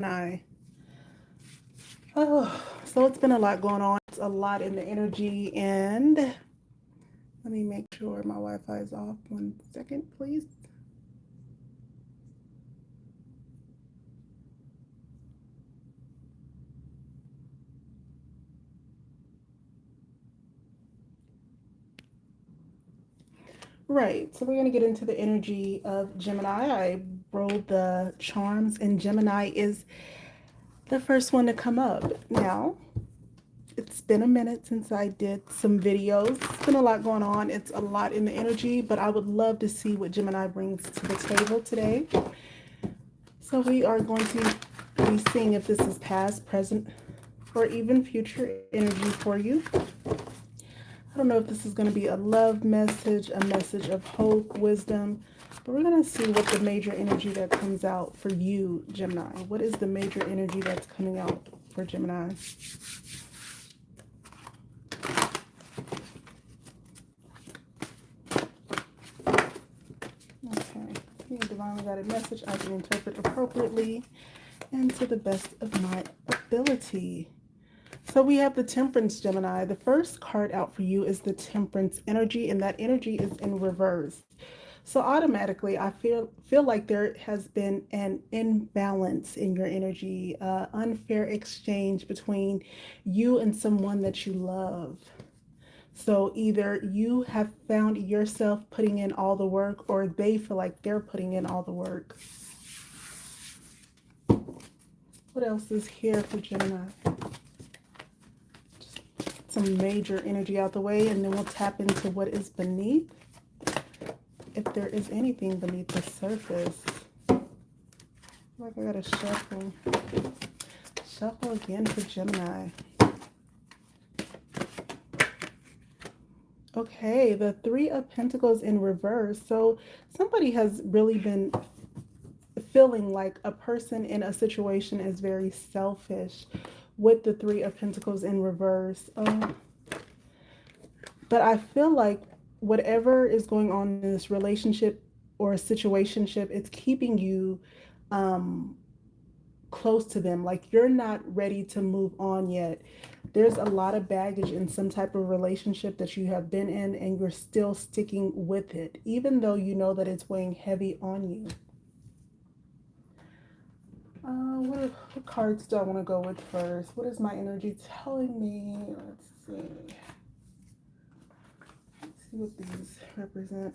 Gemini. Oh, so it's been a lot going on. It's a lot in the energy, and let me make sure my Wi-Fi is off. 1 second, please. Right, so we're going to get into the energy of Gemini. I rolled the charms, and Gemini is the first one to come up. Now, it's been a minute since I did some videos. It's been a lot going on. It's a lot in the energy, but I would love to see what Gemini brings to the table today. So we are going to be seeing if this is past, present, or even future energy for you. I don't know if this is going to be a love message, a message of hope, wisdom, but we're going to see what the major energy that comes out for you, Gemini. What is the major energy that's coming out for Gemini? Okay, any divinely guided message I can interpret appropriately and to the best of my ability. So we have the Temperance, Gemini. The first card out for you is the Temperance energy, and that energy is in reverse. So automatically, I feel like there has been an imbalance in your energy, unfair exchange between you and someone that you love. So either you have found yourself putting in all the work, or they feel like they're putting in all the work. What else is here for Gemini? Some major energy out the way, and then we'll tap into what is beneath, if there is anything beneath the surface. Like I gotta shuffle again for Gemini. Okay, the Three of Pentacles in reverse. So somebody has really been feeling like a person in a situation is very selfish with the Three of Pentacles in reverse. But I feel like whatever is going on in this relationship or a situationship, it's keeping you close to them. Like you're not ready to move on yet. There's a lot of baggage in some type of relationship that you have been in, and you're still sticking with it, even though you know that it's weighing heavy on you. What cards do I want to go with first? What is my energy telling me? Let's see. Let's see what these represent.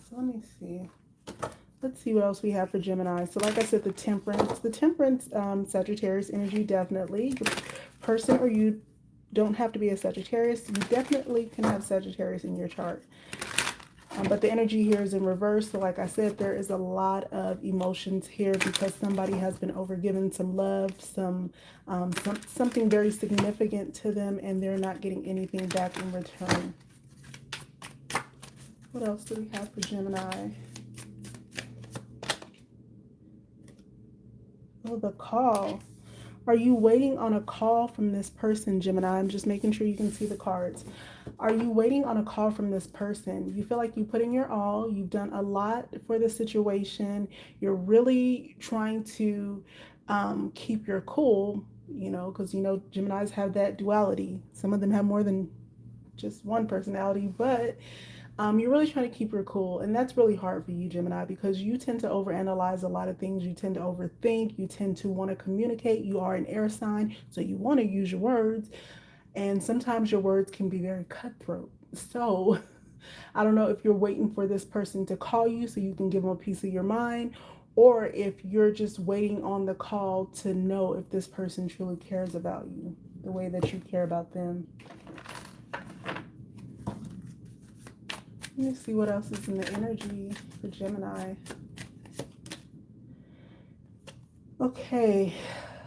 So let me see. Let's see what else we have for Gemini. So like I said, the Temperance, Sagittarius energy, definitely. Your person or you don't have to be a Sagittarius. You definitely can have Sagittarius in your chart. But the energy here is in reverse. So like I said, there is a lot of emotions here because somebody has been overgiven some love, something very significant to them, and they're not getting anything back in return. What else do we have for Gemini? Oh, the call. Are you waiting on a call from this person, Gemini? I'm just making sure you can see the cards. Are you waiting on a call from this person? You feel like you put in your all. You've done a lot for the situation. You're really trying to keep your cool, because, Geminis have that duality. Some of them have more than just one personality, but you're really trying to keep your cool, and that's really hard for you, Gemini, because you tend to overanalyze a lot of things. You tend to overthink. You tend to want to communicate. You are an air sign, so you want to use your words, and sometimes your words can be very cutthroat. So I don't know if you're waiting for this person to call you so you can give them a piece of your mind, or if you're just waiting on the call to know if this person truly cares about you the way that you care about them. Let me see what else is in the energy for Gemini. Okay,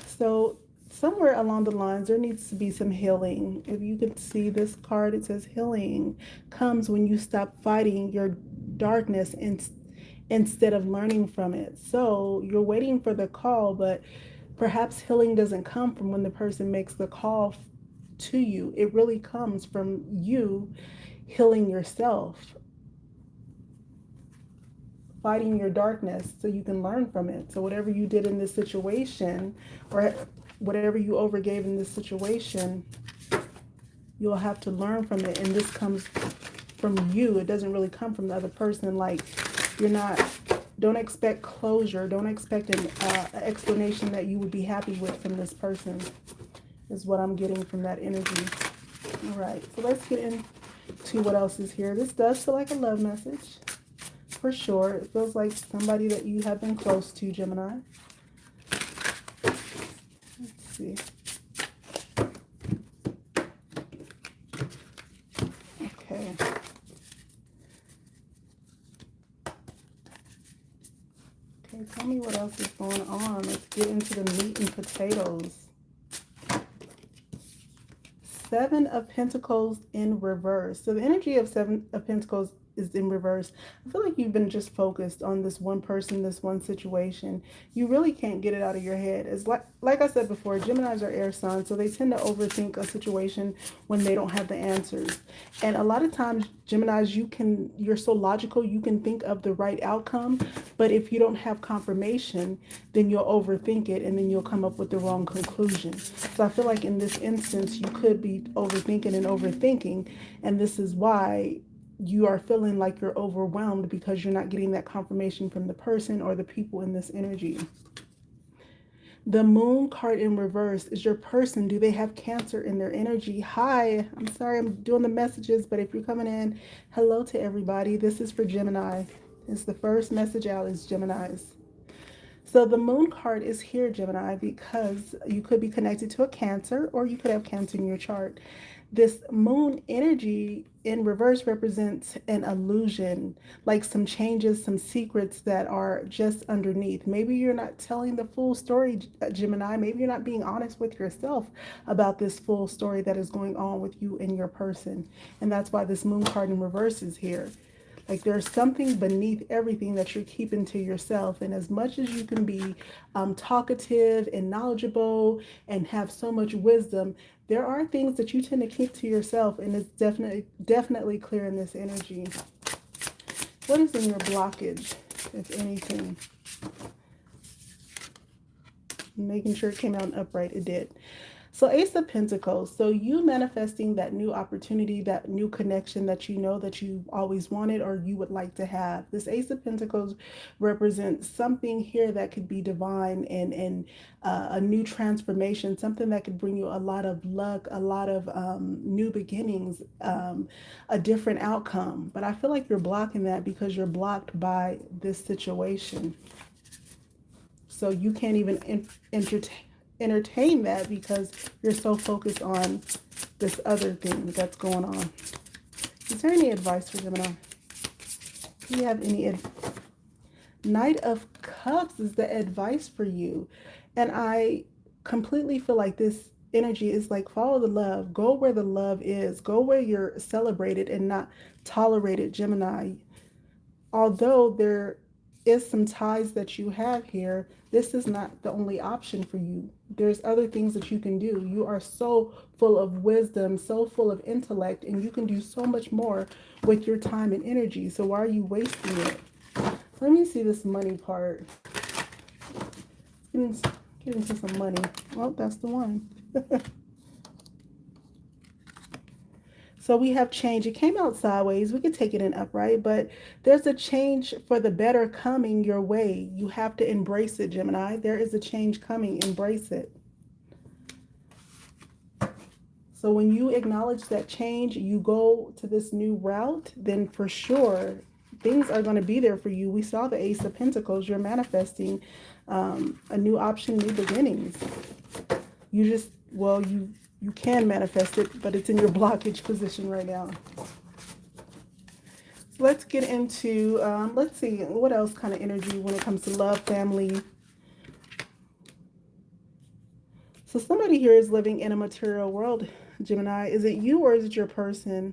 so somewhere along the lines, there needs to be some healing. If you can see this card, it says healing comes when you stop fighting your darkness instead of learning from it. So you're waiting for the call, but perhaps healing doesn't come from when the person makes the call to you. It really comes from you healing yourself. fighting your darkness so you can learn from it. So whatever you did in this situation, or whatever you overgave in this situation, you'll have to learn from it. And this comes from you. It doesn't really come from the other person. Like, you're not, don't expect closure. Don't expect an explanation that you would be happy with from this person, is what I'm getting from that energy. All right, so let's get into what else is here. This does feel like a love message, for sure. It feels like somebody that you have been close to, Gemini. Let's see. Okay. Okay, tell me what else is going on. Let's get into the meat and potatoes. Seven of Pentacles in reverse. So the energy of Seven of Pentacles is in reverse. I feel like you've been just focused on this one person, this one situation. You really can't get it out of your head. It's like I said before, Geminis are air signs, so they tend to overthink a situation when they don't have the answers. And a lot of times, Geminis, you're so logical, you can think of the right outcome, but if you don't have confirmation, then you'll overthink it and then you'll come up with the wrong conclusion. So I feel like in this instance, you could be overthinking and overthinking, and this is why you are feeling like you're overwhelmed, because you're not getting that confirmation from the person or the people in this energy. The Moon card in reverse is your person. Do they have Cancer in their energy? Hi, I'm sorry I'm doing the messages, but if you're coming in, hello to everybody. This is for Gemini. It's the first message out is Geminis. So the Moon card is here, Gemini, because you could be connected to a Cancer, or you could have Cancer in your chart. This Moon energy in reverse represents an illusion, like some changes, some secrets that are just underneath. Maybe you're not telling the full story, Gemini. Maybe you're not being honest with yourself about this full story that is going on with you and your person. And that's why this Moon card in reverse is here. Like, there's something beneath everything that you're keeping to yourself. And as much as you can be talkative and knowledgeable and have so much wisdom, there are things that you tend to keep to yourself. And it's definitely clear in this energy. What is in your blockage, if anything? Making sure it came out upright. It did. So Ace of Pentacles. So you manifesting that new opportunity, that new connection that you know that you always wanted or you would like to have. This Ace of Pentacles represents something here that could be divine and a new transformation, something that could bring you a lot of luck, a lot of new beginnings, a different outcome. But I feel like you're blocking that because you're blocked by this situation. So you can't even entertain that because you're so focused on this other thing that's going on. Is there any advice for Gemini? Do you have any Knight of Cups is the advice for you. And I completely feel like this energy is like, follow the love. Go where the love is. Go where you're celebrated and not tolerated, Gemini. Although there is some ties that you have here, this is not the only option for you. There's other things that you can do. You are so full of wisdom, so full of intellect, and you can do so much more with your time and energy. So why are you wasting it? Let me see this money part. Get into some money. Well, that's the one. So we have change. It came out sideways. We could take it in upright, but there's a change for the better coming your way. You have to embrace it, Gemini. There is a change coming. Embrace it. So when you acknowledge that change, you go to this new route, then for sure, things are going to be there for you. We saw the Ace of Pentacles. You're manifesting a new option, new beginnings. You just, well, you can manifest it, but it's in your blockage position right now. So let's get into, let's see, what else kind of energy when it comes to love, family. So somebody here is living in a material world, Gemini. Is it you or is it your person?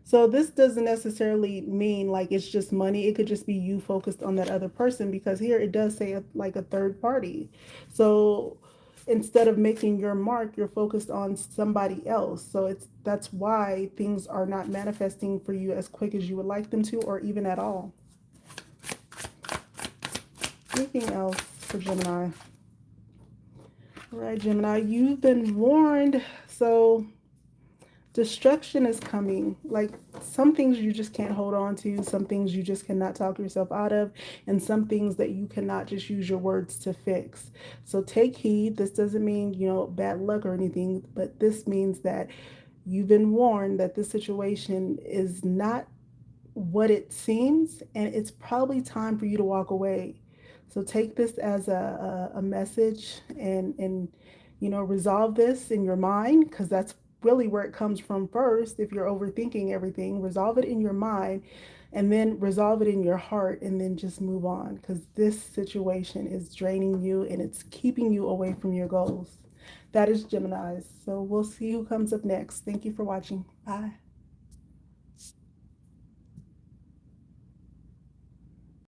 So this doesn't necessarily mean like it's just money. It could just be you focused on that other person, because here it does say like a third party. So instead of making your mark, you're focused on somebody else. So that's why things are not manifesting for you as quick as you would like them to, or even at all. Anything else for Gemini? All right, Gemini, you've been warned. So destruction is coming. Like some things you just can't hold on to, some things you just cannot talk yourself out of, and some things that you cannot just use your words to fix. So take heed. This doesn't mean, bad luck or anything, but this means that you've been warned that this situation is not what it seems, and it's probably time for you to walk away. So take this as a message, and resolve this in your mind, because that's really where it comes from first. If you're overthinking everything, resolve it in your mind, and then resolve it in your heart, and then just move on, because this situation is draining you and it's keeping you away from your goals. That is Gemini's. So we'll see who comes up next. Thank you for watching. Bye.